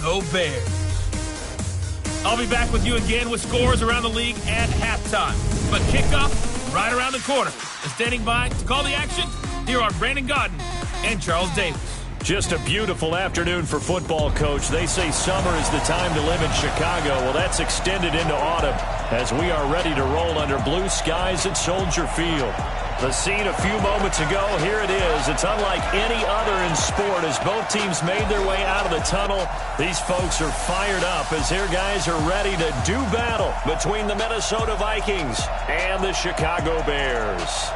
Chicago Bears. I'll be back with you again with scores around the league at halftime. But kickoff right around the corner. And standing by to call the action, here are Brandon Godden and Charles Davis. Just a beautiful afternoon for football, Coach. They say summer is the time to live in Chicago. Well, that's extended into autumn as we are ready to roll under blue skies at Soldier Field. The scene a few moments ago, here it is. It's unlike any other in sport as both teams made their way out of the tunnel. These folks are fired up as their guys are ready to do battle between the Minnesota Vikings and the Chicago Bears.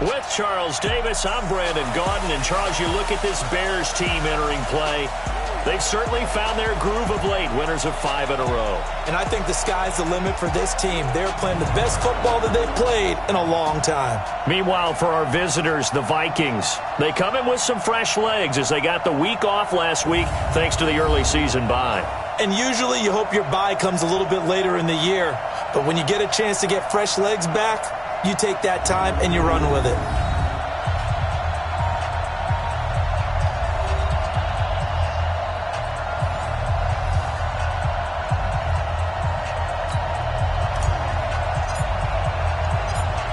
With Charles Davis, I'm Brandon Godden. And Charles, you look at this Bears team entering play. They've certainly found their groove of late, winners of 5 in a row. And I think the sky's the limit for this team. They're playing the best football that they've played in a long time. Meanwhile, for our visitors, the Vikings, they come in with some fresh legs as they got the week off last week thanks to the early season bye. And usually you hope your bye comes a little bit later in the year. But when you get a chance to get fresh legs back, you take that time and you run with it.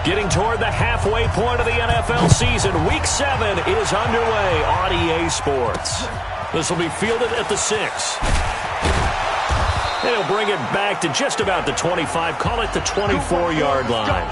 Getting toward the halfway point of the NFL season, Week 7 is underway on EA Sports. This will be fielded at the 6. And he'll bring it back to just about the 25, call it the 24-yard line.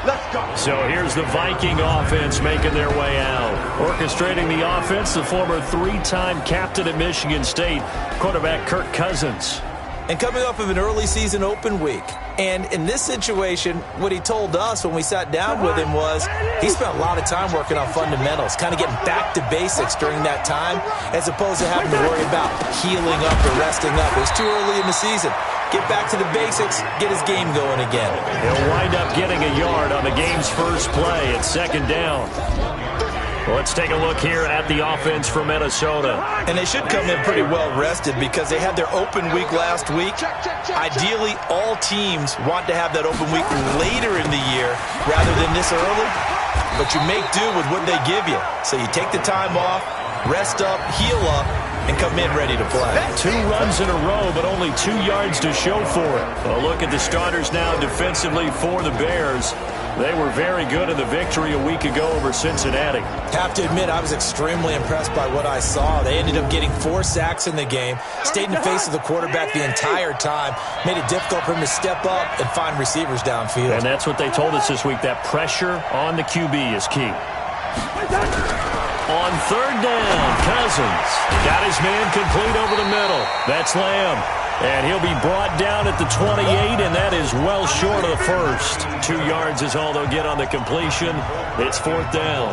Let's go. So here's the Viking offense making their way out. Orchestrating the offense, the former 3-time captain at Michigan State, quarterback Kirk Cousins. And coming off of an early season open week. And in this situation, what he told us when we sat down with him was he spent a lot of time working on fundamentals, kind of getting back to basics during that time, as opposed to having to worry about healing up or resting up. It was too early in the season. Get back to the basics, get his game going again. He'll wind up getting a yard on the game's first play at 2nd down. Let's take a look here at the offense for Minnesota. And they should come in pretty well rested because they had their open week last week. Ideally, all teams want to have that open week later in the year rather than this early. But you make do with what they give you. So you take the time off, rest up, heal up, and come in ready to play. 2 runs in a row, but only 2 yards to show for it. A look at the starters now defensively for the Bears. They were very good in the victory a week ago over Cincinnati. Have to admit, I was extremely impressed by what I saw. They ended up getting 4 sacks in the game, stayed in the face of the quarterback the entire time, made it difficult for him to step up and find receivers downfield. And that's what they told us this week, that pressure on the QB is key. On 3rd down, Cousins got his man complete over the middle. That's Lamb. And he'll be brought down at the 28, and that is well short of the first. 2 yards is all they'll get on the completion. It's 4th down.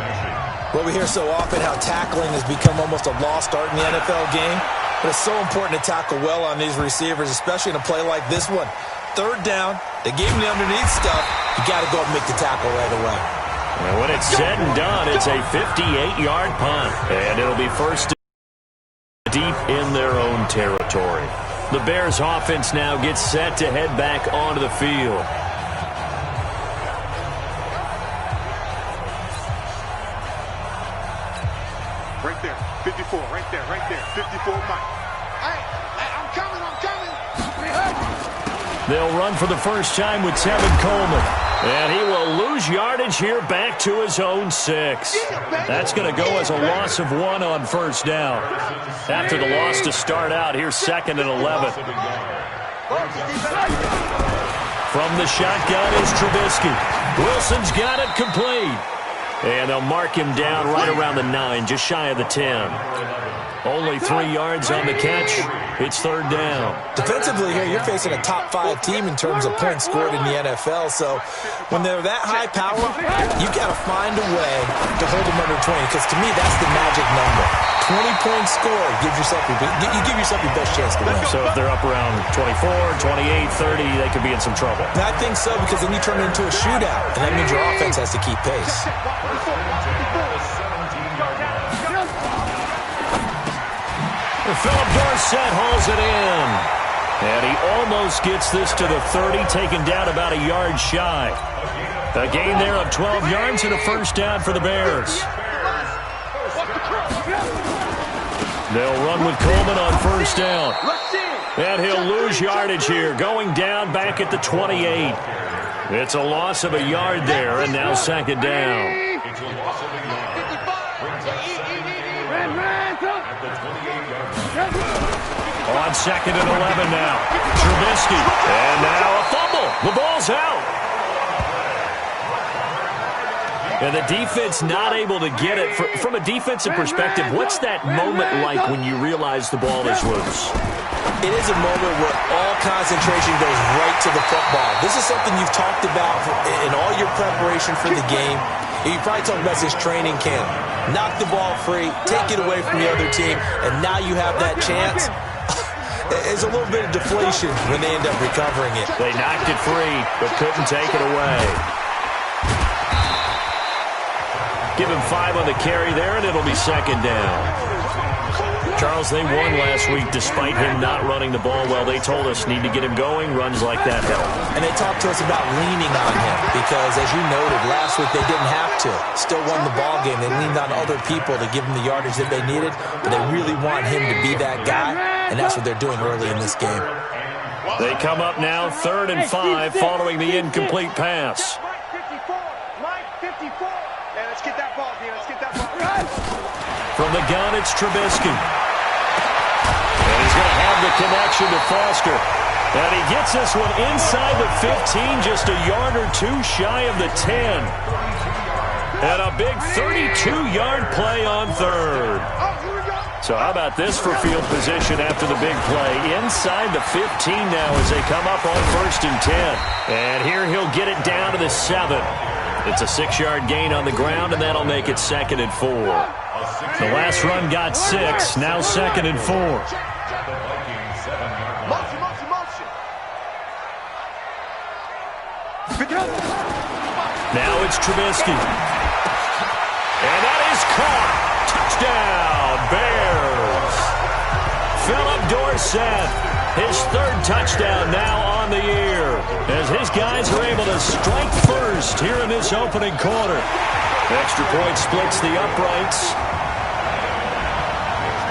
Well, we hear so often how tackling has become almost a lost art in the NFL game. But it's so important to tackle well on these receivers, especially in a play like this one. 3rd down, they gave him the underneath stuff. You got to go and make the tackle right away. And when it's said and done, it's a 58-yard punt. And it'll be first deep in their own territory. The Bears offense now gets set to head back onto the field. Right there, 54, right there, 54, Mike. Hey, I'm coming. They'll run for the first time with Tevin Coleman. And he will lose yardage here back to his own 6. That's going to go as a loss of 1 on 1st down. After the loss to start out, here's 2nd and 11. From the shotgun is Trubisky. Wilson's got it complete. And they'll mark him down right around the 9, just shy of the 10. Only 3 yards on the catch. It's 3rd down. Defensively here, you're facing a top 5 team in terms of points scored in the NFL. So when they're that high power, you got to find a way to hold them under 20. Because to me, that's the magic number. 20 points scored, you give yourself your best chance to win. So if they're up around 24, 28, 30, they could be in some trouble. And I think so, because then you turn it into a shootout, and that means your offense has to keep pace. Philip Dorsett hauls it in. And he almost gets this to the 30, taken down about a yard shy. A gain there of 12 yards and a first down for the Bears. They'll run with Coleman on first down. And he'll lose yardage here, going down back at the 28. It's a loss of a yard there, and now second down. On second and 11 now. Trubisky. And now a fumble. The ball's out. And the defense not able to get it. From a defensive perspective, what's that moment like when you realize the ball is loose? It is a moment where all concentration goes right to the football. This is something you've talked about in all your preparation for the game. You probably talked about this training camp. Knock the ball free, take it away from the other team, and now you have that chance. There's a little bit of deflation when they end up recovering it. They knocked it free, but couldn't take it away. Give him 5 on the carry there, and it'll be second down. Charles, they won last week despite him not running the ball well. They told us need to get him going. Runs like that help. And they talked to us about leaning on him because, as you noted, last week they didn't have to. Still won the ball game. They leaned on other people to give them the yardage that they needed, but they really want him to be that guy, and that's what they're doing early in this game. They come up now 3rd and 5 following the incomplete pass. Mike 54. Let's get that ball, Dean. Let's get that ball. From the gun, it's Trubisky. And he's going to have the connection to Foster. And he gets this one inside the 15, just a yard or two shy of the 10. And a big 32-yard play on 3rd. So how about this for field position after the big play? Inside the 15 now as they come up on 1st and 10. And here he'll get it down to the 7. It's a 6-yard gain on the ground, and that'll make it 2nd and 4. The last run got 6, now 2nd and 4. Now it's Trubisky. And that is caught. Touchdown, Bears. Philip Dorsett, his 3rd touchdown now on the year, as his guys are able to strike first here in this opening quarter. Extra point splits the uprights.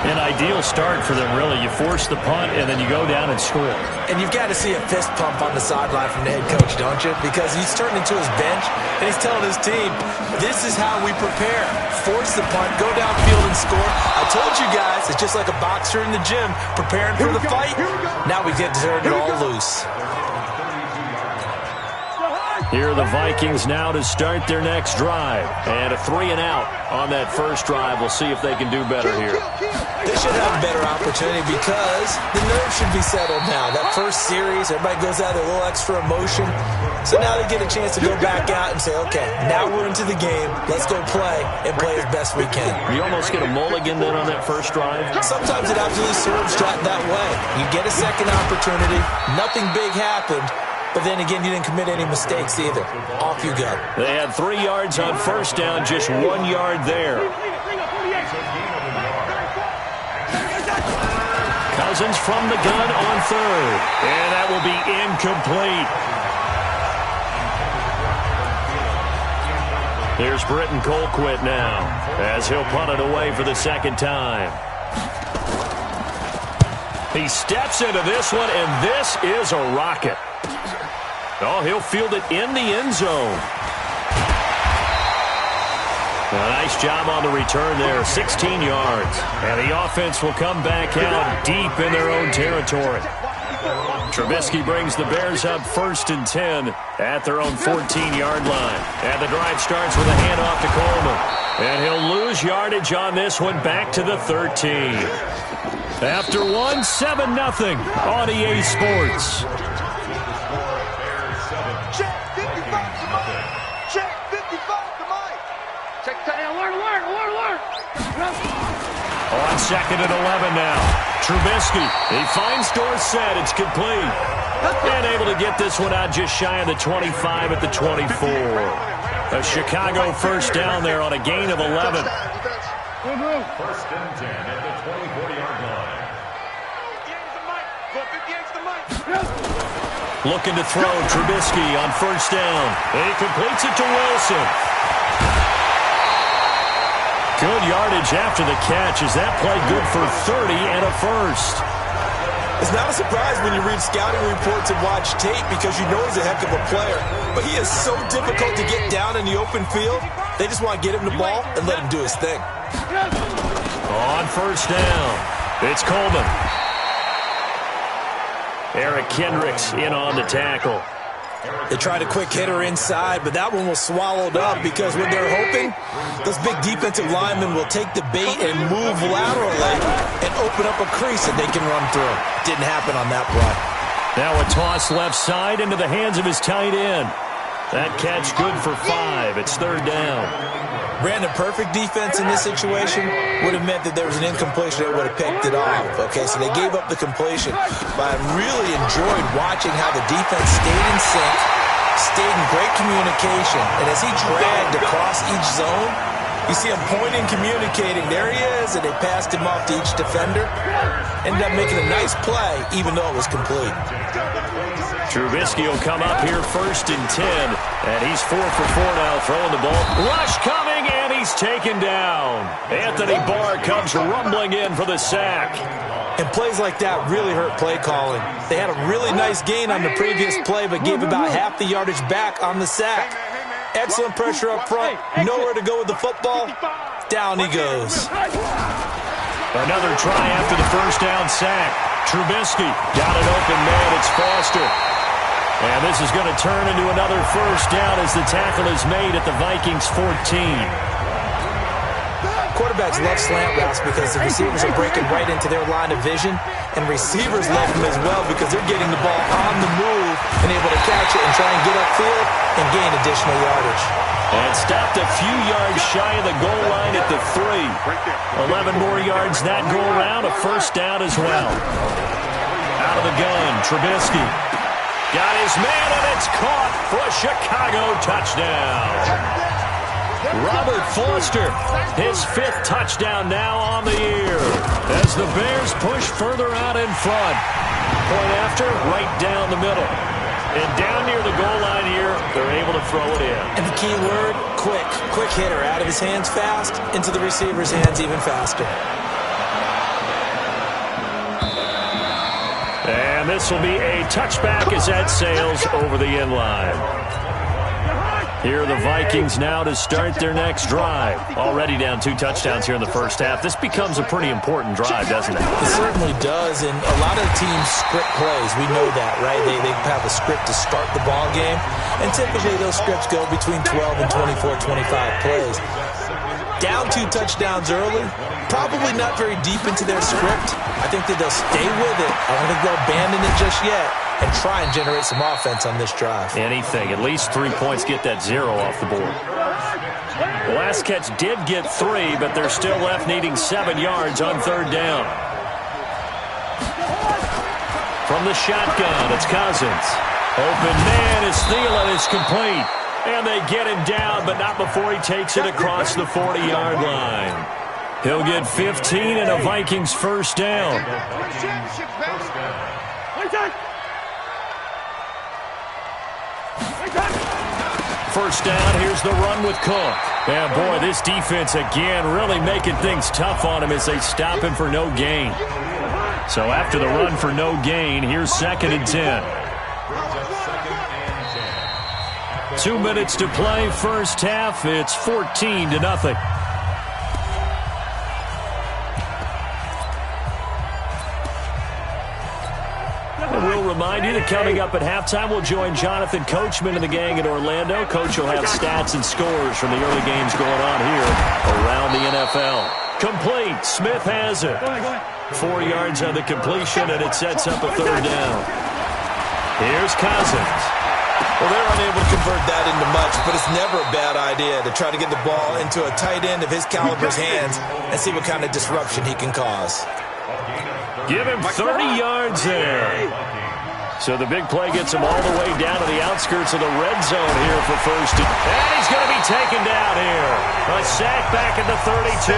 An ideal start for them, really. You force the punt, and then you go down and score. And you've got to see a fist pump on the sideline from the head coach, don't you? Because he's turning to his bench, and he's telling his team, this is how we prepare. Force the punt, go downfield and score. I told you guys, it's just like a boxer in the gym preparing for the fight. Now we get to turn it all loose. Here are the Vikings now to start their next drive. And a 3-and-out on that first drive. We'll see if they can do better here. They should have a better opportunity because the nerves should be settled now. That first series, everybody goes out with a little extra emotion. So now they get a chance to go back out and say, okay, now we're into the game. Let's go play and play as best we can. You almost get a mulligan then on that first drive? Sometimes it absolutely serves that way. You get a second opportunity. Nothing big happened. But then again, you didn't commit any mistakes either. Off you go. They had 3 yards on first down, just 1 yard there. Cousins from the gun on 3rd. And that will be incomplete. Here's Britton Colquitt now, as he'll punt it away for the 2nd time. He steps into this one, and this is a rocket. Oh, he'll field it in the end zone. A nice job on the return there, 16 yards. And the offense will come back out deep in their own territory. Trubisky brings the Bears up 1st and 10 at their own 14-yard line. And the drive starts with a handoff to Coleman. And he'll lose yardage on this one back to the 13. After one, 7-0 on EA Sports. On 2nd and 11 now. Trubisky, he finds Dorsett. It's complete. And able to get this one out just shy of the 25 at the 24. A Chicago first down there on a gain of 11. 1st and 10 at the 24-yard line. Looking to throw Trubisky on first down. And he completes it to Wilson. Good yardage after the catch. Is that play good for 30 and a first? It's not a surprise when you read scouting reports and watch tape because you know he's a heck of a player. But he is so difficult to get down in the open field. They just want to get him the ball and let him do his thing. On first down, it's Coleman. Eric Kendricks in on the tackle. They tried a quick hitter inside, but that one was swallowed up because what they're hoping, those big defensive linemen will take the bait and move laterally and open up a crease that they can run through. Didn't happen on that play. Now a toss left side into the hands of his tight end. That catch good for 5. It's third down. Brandon, perfect defense in this situation would have meant that there was an incompletion that would have picked it off. Okay, so they gave up the completion. But I really enjoyed watching how the defense stayed in sync, stayed in great communication. And as he dragged across each zone, you see him pointing, communicating. There he is, and they passed him off to each defender. Ended up making a nice play, even though it was complete. Trubisky will come up here first and 10, and he's 4 for 4 now throwing the ball. Rush coming, and he's taken down. Anthony Barr comes rumbling in for the sack. And plays like that really hurt play calling. They had a really nice gain on the previous play, but gave about half the yardage back on the sack. Excellent pressure up front, nowhere to go with the football. Down he goes. Another try after the first down sack. Trubisky got an open man. It's Foster. And this is going to turn into another first down as the tackle is made at the Vikings 14. Quarterbacks love slant routes because the receivers are breaking right into their line of vision, and receivers love them as well because they're getting the ball on the move and able to catch it and try and get upfield and gain additional yardage. And stopped a few yards shy of the goal line at the 3. 11 more yards that go around, a first down as well. Out of the gun, Trubisky. Got his man, and it's caught for a Chicago touchdown. Robert Foster, his 5th touchdown now on the year as the Bears push further out in front. Point after, right down the middle. And down near the goal line here, they're able to throw it in. And the key word, quick. Quick hitter, out of his hands fast, into the receiver's hands even faster. And this will be a touchback as that sails over the end line. Here are the Vikings now to start their next drive. Already down 2 touchdowns here in the first half. This becomes a pretty important drive, doesn't it? It certainly does, and a lot of teams script plays. We know that, right? They have a script to start the ball game, and typically those scripts go between 12 and 24, 25 plays. Down 2 touchdowns early, probably not very deep into their script. I think that they'll stay with it. I don't think they'll abandon it just yet and try and generate some offense on this drive. Anything. At least 3 points, get that 0 off the board. The last catch did get 3, but they're still left needing 7 yards on third down. From the shotgun, it's Cousins. Open man is Thielen. It's complete. And they get him down, but not before he takes it across the 40-yard line. He'll get 15 and a Vikings first down. First down, here's the run with Cook. And boy, this defense again really making things tough on him as they stop him for no gain. So after the run for no gain, here's 2nd and 10. 2 minutes to play, first half. It's 14-0. We'll remind you that coming up at halftime, we'll join Jonathan Coachman and the gang in Orlando. Coach will have stats and scores from the early games going on here around the NFL. Complete. Smith has it. 4 yards on the completion, and it sets up a third down. Here's Cousins. Well, they're unable to convert that into much, but it's never a bad idea to try to get the ball into a tight end of his caliber's hands and see what kind of disruption he can cause. Give him 30 yards there. So the big play gets him all the way down to the outskirts of the red zone here for first. And he's going to be taken down here. A sack back at the 32.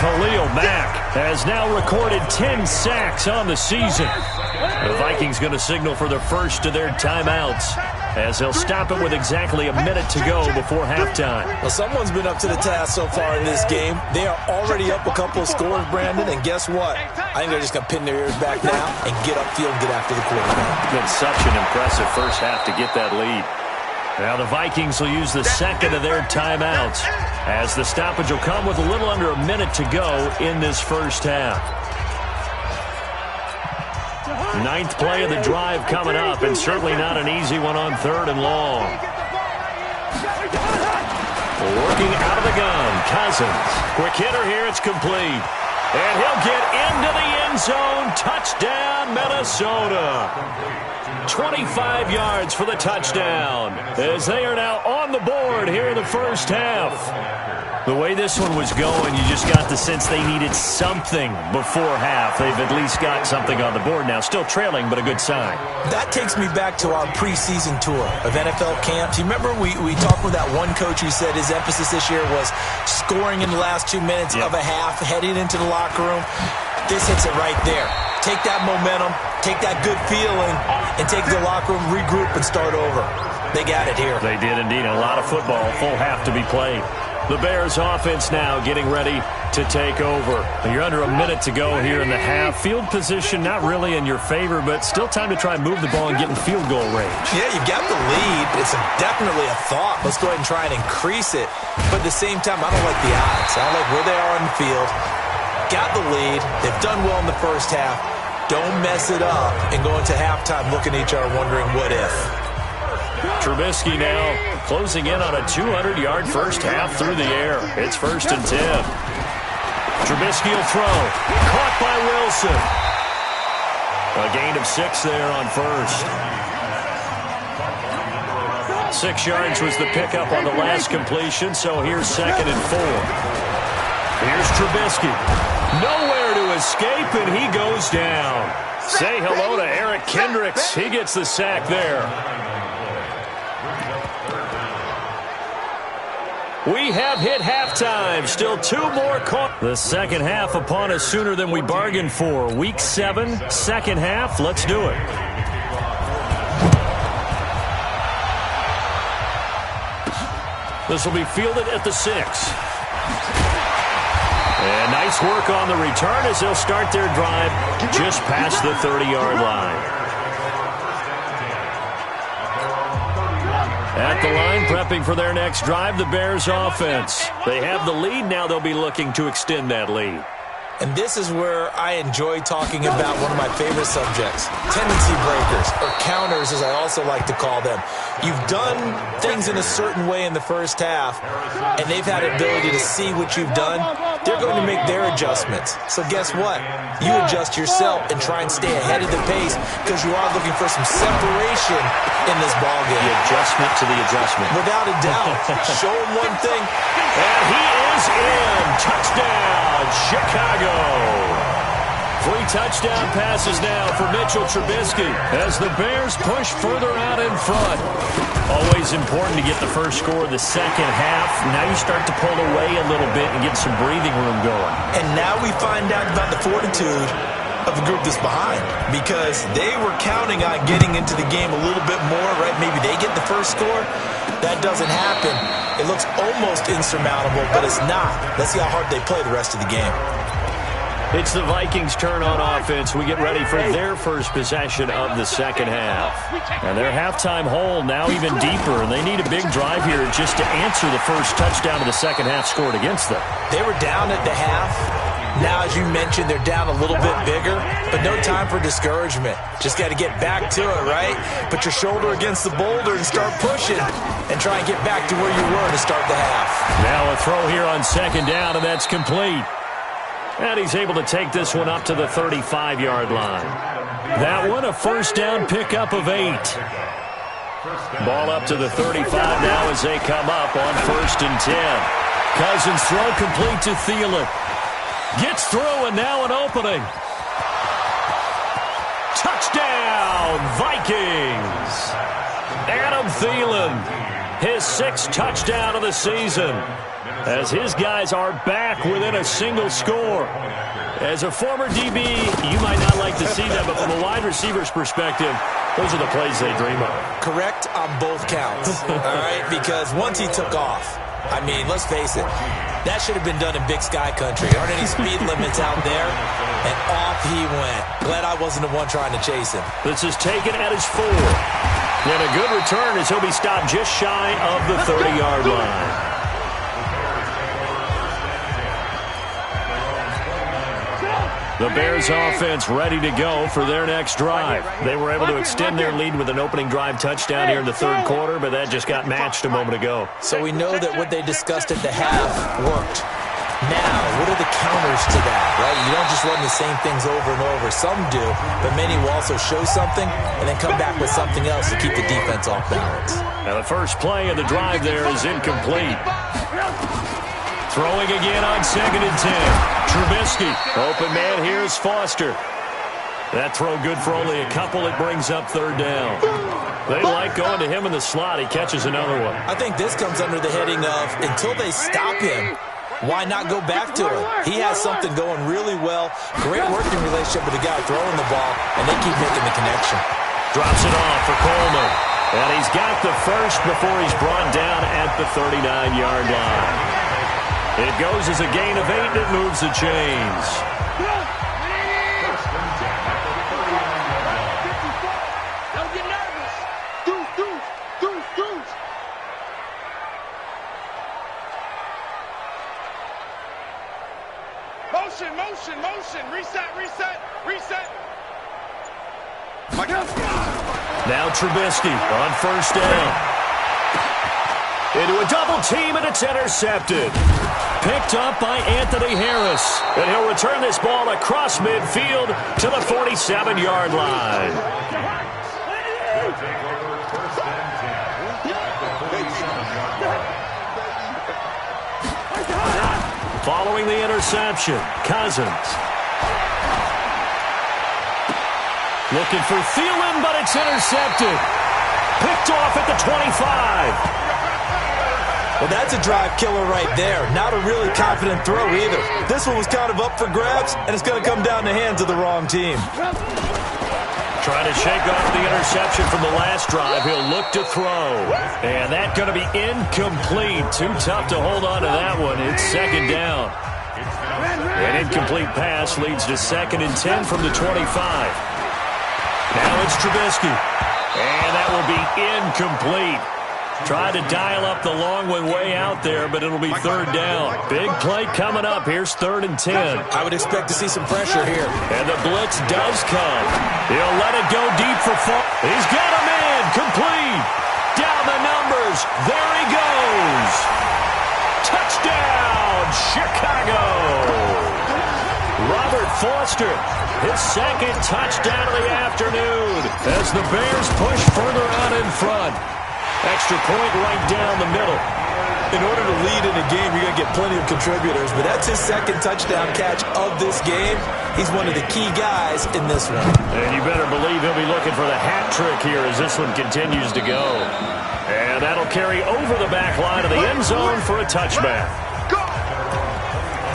Khalil Mack has now recorded 10 sacks on the season. The Vikings going to signal for the first of their timeouts. as they'll stop it with exactly a minute to go before halftime. Well, someone's been up to the task so far in this game. They are already up a couple of scores, Brandon, and guess what? I think they're just going to pin their ears back now and get upfield and get after the quarterback. Been such an impressive first half to get that lead. Now the Vikings will use the second of their timeouts as the stoppage will come with a little under a minute to go in this first half. Ninth play of the drive coming up, and certainly not an easy one on 3rd and long. Working out of the gun, Cousins. Quick hitter here, it's complete. And he'll get into the end zone. Touchdown, Minnesota. 25 yards for the touchdown, as they are now on the board here in the first half. The way this one was going, you just got the sense they needed something before half. They've at least got something on the board now. Still trailing, but a good sign. That takes me back to our preseason tour of NFL camps. You remember we talked with that one coach who said his emphasis this year was scoring in the last 2 minutes of a half, heading into the locker room. This hits it right there. Take that momentum, take that good feeling, and take the locker room, regroup, and start over. They got it here. They did indeed. A lot of football, full half to be played. The Bears offense now getting ready to take over. You're under a minute to go here in the half. Field position not really in your favor, but still time to try and move the ball and get in field goal range. Yeah, you got the lead. It's definitely a thought. Let's go ahead and try and increase it. But at the same time, I don't like the odds. I don't like where they are on the field. Got the lead. They've done well in the first half. Don't mess it up and go into halftime looking at each other wondering what if. Trubisky now closing in on a 200-yard first half through the air. It's 1st and 10. Trubisky will throw. Caught by Wilson. A gain of 6 there on first. 6 yards was the pickup on the last completion, so here's 2nd and 4. Here's Trubisky. Nowhere to escape, and he goes down. Say hello to Eric Kendricks. He gets the sack there. We have hit halftime. Still 2 more quarters. The second half upon us sooner than we bargained for. Week 7, second half. Let's do it. This will be fielded at the 6. And nice work on the return as they'll start their drive just past the 30-yard line. At the line, prepping for their next drive, the Bears offense. They have the lead. Now they'll be looking to extend that lead. And this is where I enjoy talking about one of my favorite subjects, tendency breakers, or counters as I also like to call them. You've done things in a certain way in the first half, and they've had the ability to see what you've done. They're going to make their adjustments. So guess what? You adjust yourself and try and stay ahead of the pace because you are looking for some separation in this ballgame. The adjustment to the adjustment. Without a doubt. Show them one thing. And he is in. Touchdown, Chicago. 3 touchdown passes now for Mitchell Trubisky as the Bears push further out in front. Always important to get the first score of the second half. Now you start to pull away a little bit and get some breathing room going. And now we find out about the fortitude of the group that's behind, because they were counting on getting into the game a little bit more, right? Maybe they get the first score. That doesn't happen. It looks almost insurmountable, but it's not. Let's see how hard they play the rest of the game. It's the Vikings' turn on offense. We get ready for their first possession of the second half. And their halftime hole now even deeper, and they need a big drive here just to answer the first touchdown of the second half scored against them. They were down at the half. Now, as you mentioned, they're down a little bit bigger, but no time for discouragement. Just got to get back to it, right? Put your shoulder against the boulder and start pushing and try and get back to where you were to start the half. Now a throw here on second down, and that's complete. And he's able to take this one up to the 35-yard line. That one, a first down pickup of 8. Ball up to the 35 now as they come up on 1st and 10. Cousins throw complete to Thielen. Gets through, and now an opening. Touchdown, Vikings! Adam Thielen, his 6th touchdown of the season, as his guys are back within a single score. As a former DB, you might not like to see that, but from a wide receiver's perspective, those are the plays they dream of. Correct on both counts, all right? Because once he took off, I mean, let's face it, that should have been done in Big Sky Country. There aren't any speed limits out there, and off he went. Glad I wasn't the one trying to chase him. This is taken at his 4. And a good return as he'll be stopped just shy of the 30-yard line. The Bears offense ready to go for their next drive. They were able to extend their lead with an opening drive touchdown here in the third quarter, but that just got matched a moment ago. So we know that what they discussed at the half worked. Now, what are the counters to that, right? You don't just run the same things over and over. Some do, but many will also show something and then come back with something else to keep the defense off balance. Now the first play of the drive there is incomplete. Throwing again on 2nd and 10. Trubisky. Open man, here's Foster. That throw good for only a couple. It brings up 3rd down. They like going to him in the slot. He catches another one. I think this comes under the heading of until they stop him, why not go back to him? He has something going really well. Great working relationship with the guy throwing the ball, and they keep making the connection. Drops it off for Coleman. And he's got the first before he's brought down at the 39-yard line. It goes as a gain of 8, and it moves the chains. Don't get nervous. Deuce. Motion. Reset. Now Trubisky on 1st down. Into a double team, and it's intercepted. Picked up by Anthony Harris. And he'll return this ball across midfield to the 47-yard line. Following the interception, Cousins. Looking for Thielen, but it's intercepted. Picked off at the 25. Well, that's a drive killer right there. Not a really confident throw either. This one was kind of up for grabs, and it's going to come down the hands of the wrong team. Trying to shake off the interception from the last drive. He'll look to throw. And that's going to be incomplete. Too tough to hold on to that one. It's 2nd down. An incomplete pass leads to 2nd and 10 from the 25. Now it's Trubisky. And that will be incomplete. Tried to dial up the long one way out there, but it'll be 3rd down. Big play coming up. Here's 3rd and 10. I would expect to see some pressure here. And the blitz does come. He'll let it go deep for 4. He's got a man. Complete. Down the numbers. There he goes. Touchdown, Chicago. Robert Foster, his 2nd touchdown of the afternoon as the Bears push further out in front. Extra point right down the middle. In order to lead in a game, you're going to get plenty of contributors, but that's his 2nd touchdown catch of this game. He's one of the key guys in this one. And you better believe he'll be looking for the hat trick here as this one continues to go. And that'll carry over the back line of the end zone for a touchback.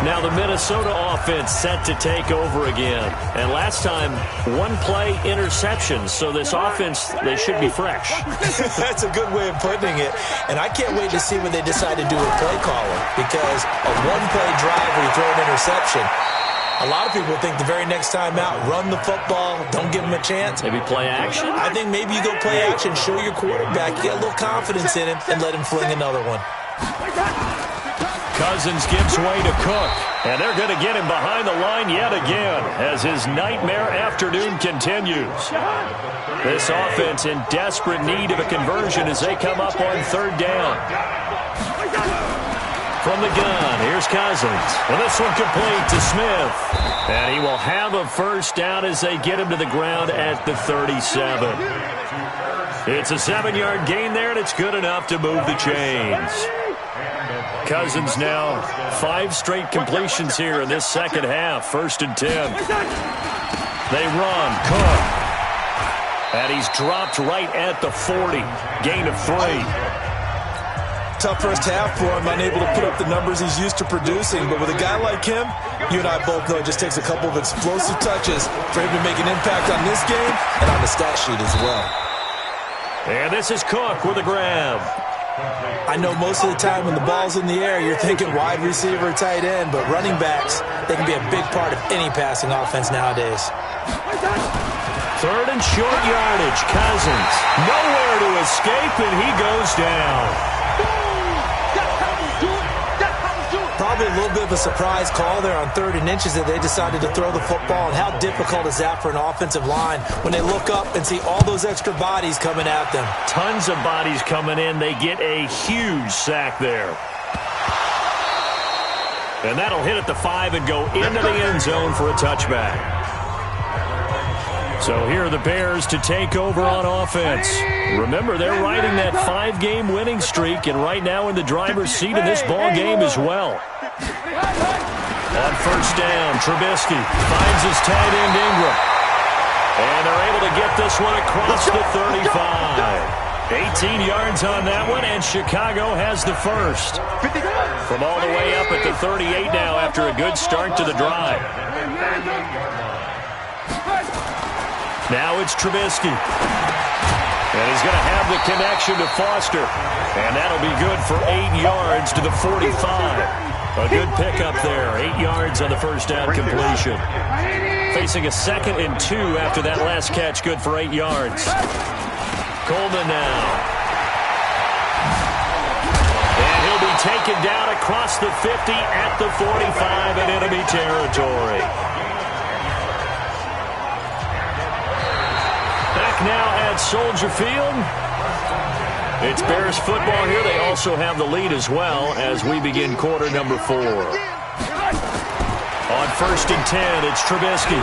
Now the Minnesota offense set to take over again. And last time, 1-play interception. So this offense, they should be fresh. That's a good way of putting it. And I can't wait to see what they decide to do with play calling. Because a 1-play drive where you throw an interception, a lot of people think the very next time out, run the football, don't give him a chance. Maybe play action? I think maybe you go play action, show your quarterback, get a little confidence in him, and let him fling another one. Cousins gives way to Cook, and they're going to get him behind the line yet again as his nightmare afternoon continues. This offense in desperate need of a conversion as they come up on 3rd down. From the gun, here's Cousins, and this one complete to Smith. And he will have a 1st down as they get him to the ground at the 37. It's a 7-yard gain there, and it's good enough to move the chains. Cousins now 5 straight completions here in this 2nd half. 1st and 10. They run. Cook. And he's dropped right at the 40. Gain of 3. tough first half for him, unable to put up the numbers he's used to producing. But with a guy like him, you and I both know it just takes a couple of explosive touches for him to make an impact on this game and on the stat sheet as well. And this is Cook with a grab. I know most of the time when the ball's in the air, you're thinking wide receiver, tight end, but running backs, they can be a big part of any passing offense nowadays. Third and short yardage. Cousins nowhere to escape, and he goes down. Probably a little bit of a surprise call there on 3rd and inches that they decided to throw the football. And how difficult is that for an offensive line when they look up and see all those extra bodies coming at them? Tons of bodies coming in. They get a huge sack there. And that'll hit at the 5 and go into the end zone for a touchback. So here are the Bears to take over on offense. Remember, they're riding that 5-game winning streak, and right now in the driver's seat in this ball game as well. On first down, Trubisky finds his tight end Ingram. And they're able to get this one across the 35. 18 yards on that one, and Chicago has the first. From all the way up at the 38 now after a good start to the drive. Now it's Trubisky. And he's going to have the connection to Foster. And that'll be good for 8 yards to the 45. A good pickup there. 8 yards on the first down completion. Facing a 2nd and 2 after that last catch. Good for 8 yards. Coleman now. And he'll be taken down across the 50 at the 45 in enemy territory. Back now at Soldier Field. It's Bears football here. They also have the lead as well as we begin quarter number 4. On first and 10, it's Trubisky.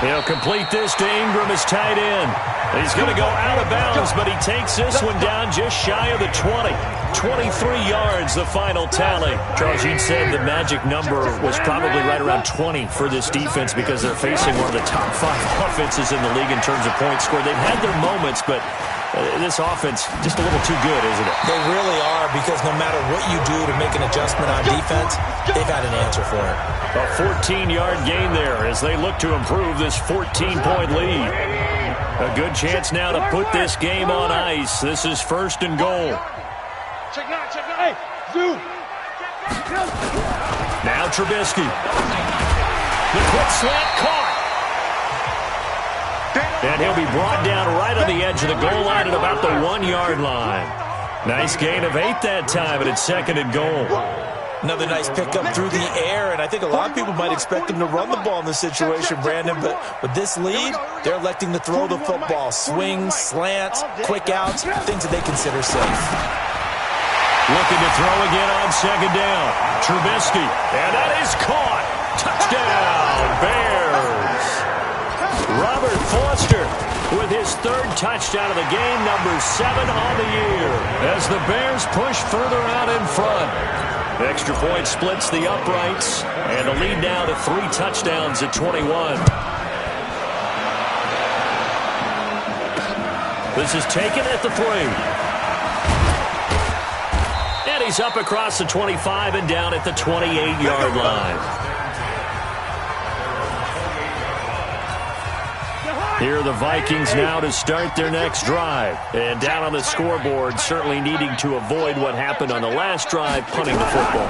He'll complete this to Ingram as tight end. He's going to go out of bounds, but he takes this one down just shy of the 20. 23 yards, the final tally. Charles, you said the magic number was probably right around 20 for this defense because they're facing one of the top 5 offenses in the league in terms of points scored. They've had their moments, but this offense just a little too good, isn't it? They really are, because no matter what you do to make an adjustment on defense, they've had an answer for it. A 14-yard gain there as they look to improve this 14-point lead. A good chance now to put this game on ice. This is first and goal. Now Trubisky. The quick slant caught. And he'll be brought down right on the edge of the goal line at about the 1-yard line. Nice gain of 8 that time, and it's 2nd and goal. Another nice pickup through the air, and I think a lot of people might expect him to run the ball in this situation, Brandon, but with this lead, they're electing to throw the football. Swings, slants, quick outs, things that they consider safe. Looking to throw again on 2nd down. Trubisky, and that is caught. Touchdown, Bears. Robert Foster with his 3rd touchdown of the game, number 7 on the year, as the Bears push further out in front. Extra point splits the uprights, and the lead now to 3 touchdowns at 21. This is taken at the 3. And he's up across the 25 and down at the 28-yard line. Here are the Vikings now to start their next drive. And down on the scoreboard, certainly needing to avoid what happened on the last drive, punting the football.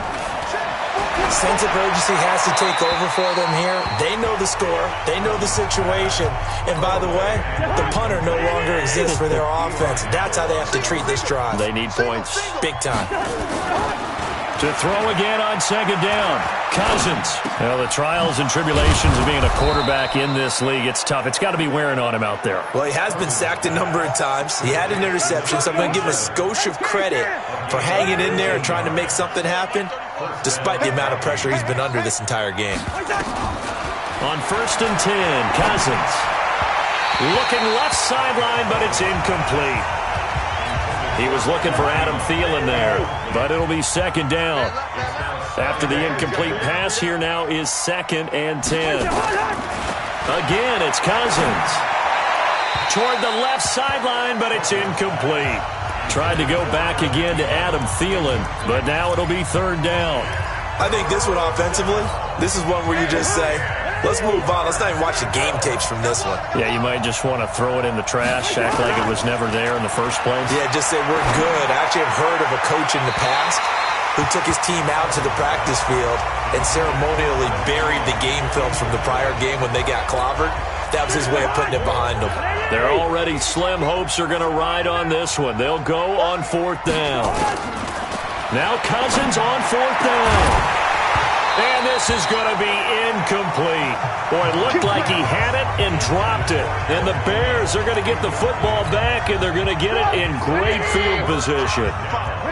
Sense of urgency has to take over for them here. They know the score. They know the situation. And by the way, the punter no longer exists for their offense. That's how they have to treat this drive. They need points. Big time. To throw again on 2nd down. Cousins. Well, the trials and tribulations of being a quarterback in this league, it's tough. It's got to be wearing on him out there. Well, he has been sacked a number of times. He had an interception, so I'm going to give him a skosh of credit for hanging in there and trying to make something happen, despite the amount of pressure he's been under this entire game. On first and 10, Cousins. Looking left sideline, but it's incomplete. He was looking for Adam Thielen there, but it'll be 2nd down. After the incomplete pass, here now is 2nd and 10. Again, it's Cousins. Toward the left sideline, but it's incomplete. Tried to go back again to Adam Thielen, but now it'll be third down. I think this one offensively, this is one where you just say, let's move on. Let's not even watch the game tapes from this one. Yeah, you might just want to throw it in the trash, act like it was never there in the first place. Yeah, just say we're good. I actually have heard of a coach in the past who took his team out to the practice field and ceremonially buried the game films from the prior game when they got clobbered. That was his way of putting it behind them. They're already slim hopes are going to ride on this one. They'll go on fourth down. Now Cousins on fourth down. And this is going to be incomplete. Boy, it looked like he had it and dropped it. And the Bears are going to get the football back, and they're going to get it in great field position.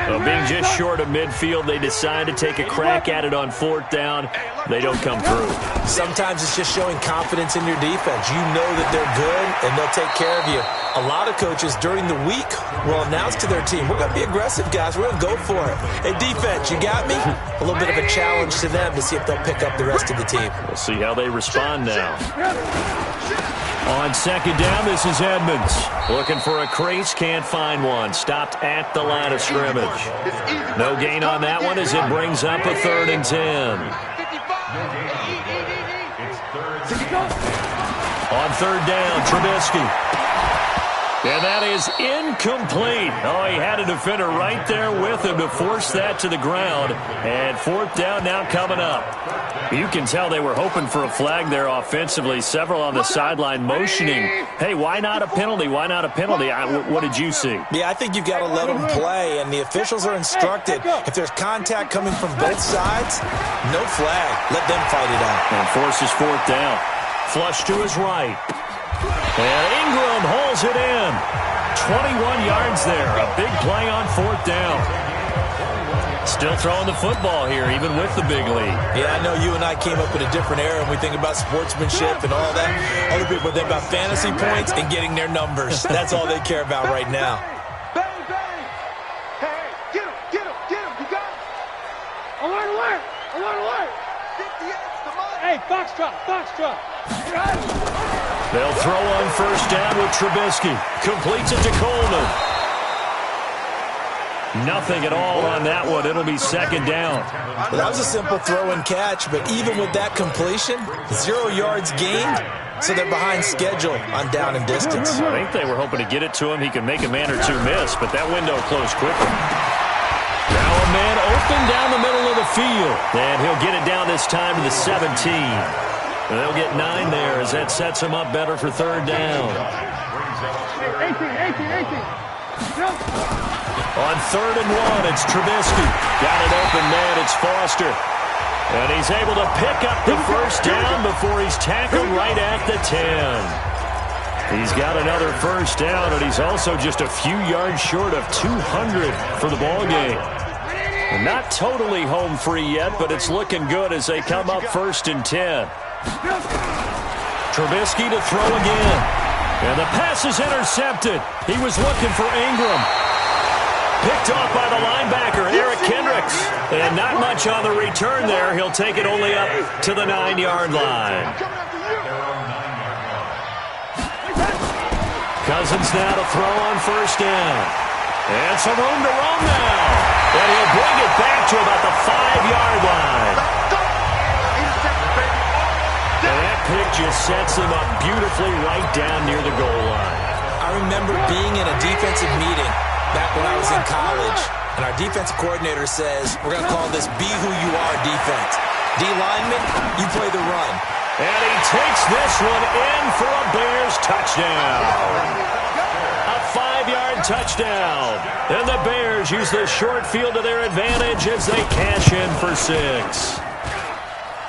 So being just short of midfield, they decide to take a crack at it on fourth down. They don't come through. Sometimes it's just showing confidence in your defense. You know that they're good, and they'll take care of you. A lot of coaches during the week will announce to their team, we're going to be aggressive, guys. We're going to go for it. Hey, defense, you got me? A little bit of a challenge to them to see if they'll pick up the rest of the team. We'll see how they respond now. On second down, this is Edmonds. Looking for a crease, can't find one. Stopped at the line of scrimmage. No gain on that one as it brings up a 3rd and 10. On third down, Trubisky. And that is incomplete. Oh, he had a defender right there with him to force that to the ground. And fourth down now coming up. You can tell they were hoping for a flag there offensively. Several on the sideline motioning. Hey, why not a penalty? Why not a penalty? What did you see? Yeah, I think you've got to let them play. And the officials are instructed, if there's contact coming from both sides, no flag. Let them fight it out. And forces fourth down. Flush to his right. And Ingram hauls it in. 21 yards there. A big play on fourth down. Still throwing the football here, even with the big lead. Yeah, I know you and I came up in a different era, and we think about sportsmanship and all that. Other people think about fantasy points and getting their numbers. That's all they care about right now. Bang, bang. Hey, get him, get him, get him. You got him. Alert, alert, alert, alert. 58's the money. Hey, foxtrot, foxtrot. They'll throw on first down with Trubisky. Completes it to Coleman. Nothing at all on that one. It'll be second down. Well, that was a simple throw and catch, but even with that completion, 0 yards gained, so they're behind schedule on down and distance. I think they were hoping to get it to him. He could make a man or two miss, but that window closed quickly. Now a man open down the middle of the field, and he'll get it down this time to the 17. They'll get 9 there as that sets him up better for third down. 18. On 3rd and 1, it's Trubisky. Got it open man, it's Foster. And he's able to pick up the first down before he's tackled right at the 10. He's got another first down, and he's also just a few yards short of 200 for the ballgame. Not totally home free yet, but it's looking good as they come up 1st and 10. Trubisky to throw again. And the pass is intercepted. He was looking for Ingram. Picked off by the linebacker, Eric Kendricks. And not much on the return there. He'll take it only up to the 9-yard line. Cousins now to throw on first down. And some room to roam now. And he'll bring it back to about the 5-yard line. And that pick just sets him up beautifully right down near the goal line. I remember being in a defensive meeting back when I was in college, and our defensive coordinator says, we're going to call this Be Who You Are defense. D lineman, you play the run. And he takes this one in for a Bears touchdown. A 5-yard touchdown. And the Bears use the short field to their advantage as they cash in for 6.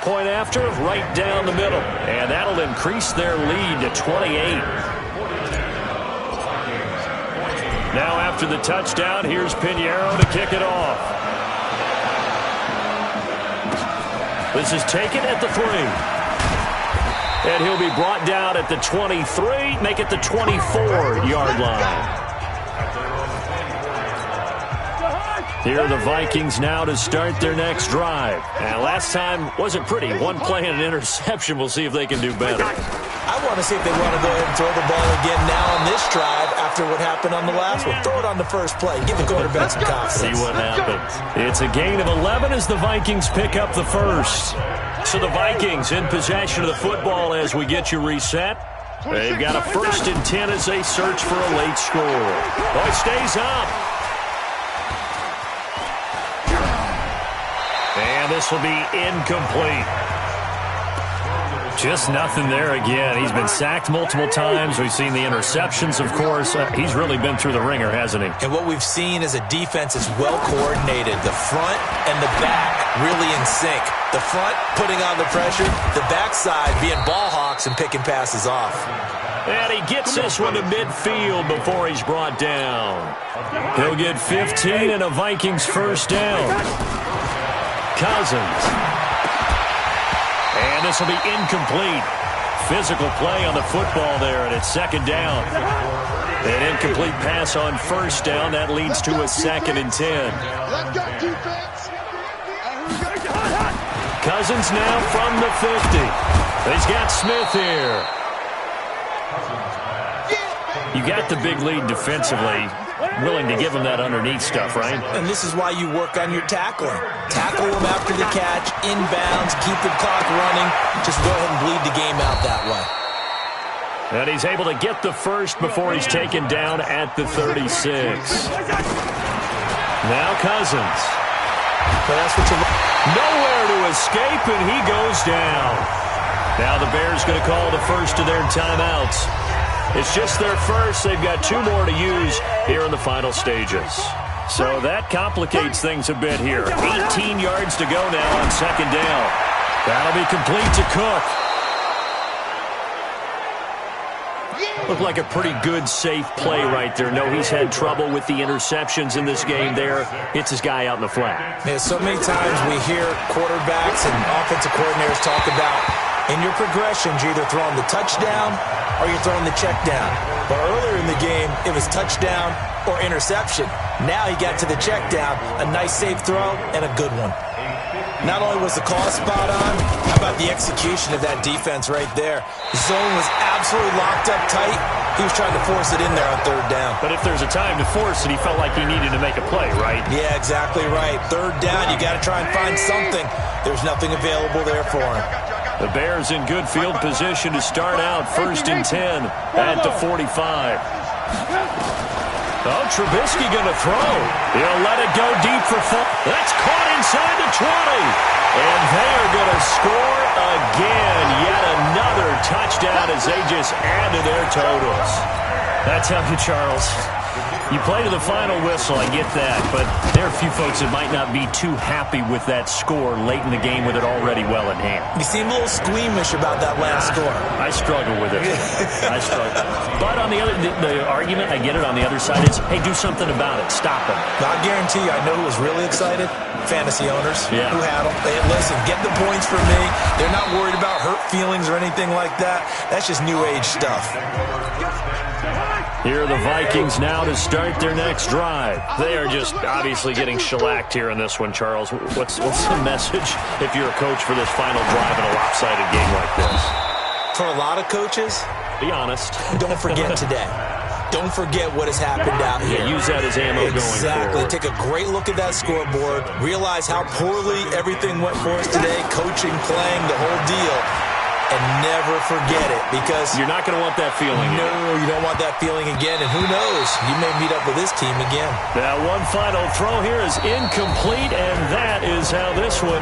Point after, right down the middle. And that'll increase their lead to 28. Now after the touchdown, here's Pinheiro to kick it off. This is taken at the 3. And he'll be brought down at the 23, make it the 24-yard line. Here are the Vikings now to start their next drive. And last time wasn't pretty. One play and an interception. We'll see if they can do better. I want to see if they want to go ahead and throw the ball again now on this drive after what happened on the last one. Throw it on the first play. Give the quarterback some confidence. See what happens. It's a gain of 11 as the Vikings pick up the first. So the Vikings in possession of the football as we get you reset. They've got a 1st and 10 as they search for a late score. Oh, it stays up. And this will be incomplete. Just nothing there again. He's been sacked multiple times. We've seen the interceptions, of course. He's really been through the ringer, hasn't he? And what we've seen is a defense that's well coordinated. The front and the back really in sync. The front putting on the pressure, the backside being ball hawks and picking passes off. And he gets this one to midfield before he's brought down. He'll get 15 and a Vikings 1st down. Cousins. And this will be incomplete. Physical play on the football there, and it's 2nd down. An incomplete pass on 1st down. That leads to a 2nd and 10. Cousins now from the 50. He's got Smith here. You got the big lead defensively. Willing to give him that underneath stuff, right? And this is why you work on your tackling. Tackle him after the catch, inbounds, keep the clock running. Just go ahead and bleed the game out that way. And he's able to get the 1st before he's taken down at the 36. Now Cousins. But that's what you nowhere to escape, and he goes down. Now the Bears going to call the first of their timeouts. It's just their first. They've got 2 more to use here in the final stages. So that complicates things a bit here. 18 yards to go now on 2nd down. That'll be complete to Cook. Looked like a pretty good, safe play right there. No, he's had trouble with the interceptions in this game there. Hits his guy out in the flat. Yeah, so many times we hear quarterbacks and offensive coordinators talk about in your progressions, you're either throwing the touchdown or you're throwing the check down. But earlier in the game, it was touchdown or interception. Now he got to the check down, a nice safe throw, and a good one. Not only was the call spot on, how about the execution of that defense right there? The zone was absolutely locked up tight. He was trying to force it in there on 3rd down. But if there's a time to force it, he felt like he needed to make a play, right? Yeah, exactly right. 3rd down, you got to try and find something. There's nothing available there for him. The Bears in good field position to start out 1st and 10 at the 45. Oh, Trubisky going to throw. He'll let it go deep for 4. That's caught inside the 20. And they are going to score again. Yet another touchdown as they just add to their totals. That's how you, Charles. You play to the final whistle, I get that, but there are a few folks that might not be too happy with that score late in the game with it already well in hand. You seem a little squeamish about that last score. I struggle with it. I struggle. But on the other, the argument, I get it on the other side, is, hey, do something about it. Stop them. I guarantee you, I know who was really excited. Fantasy owners who had them. Hey, listen, get the points for me. They're not worried about hurt feelings or anything like that. That's just new age stuff. Here are the Vikings now to start their next drive. They are just obviously getting shellacked here in this one, Charles. What's the message if you're a coach for this final drive in a lopsided game like this? For a lot of coaches, be honest. Don't forget today. Don't forget what has happened out here. Yeah, use that as ammo going forward. Exactly. Take a great look at that scoreboard. Realize how poorly everything went for us today. Coaching, playing, the whole deal. And never forget it, because you're not going to want that feeling. No, you don't want that feeling again. And who knows? You may meet up with this team again. Now, one final throw here is incomplete, and that is how this one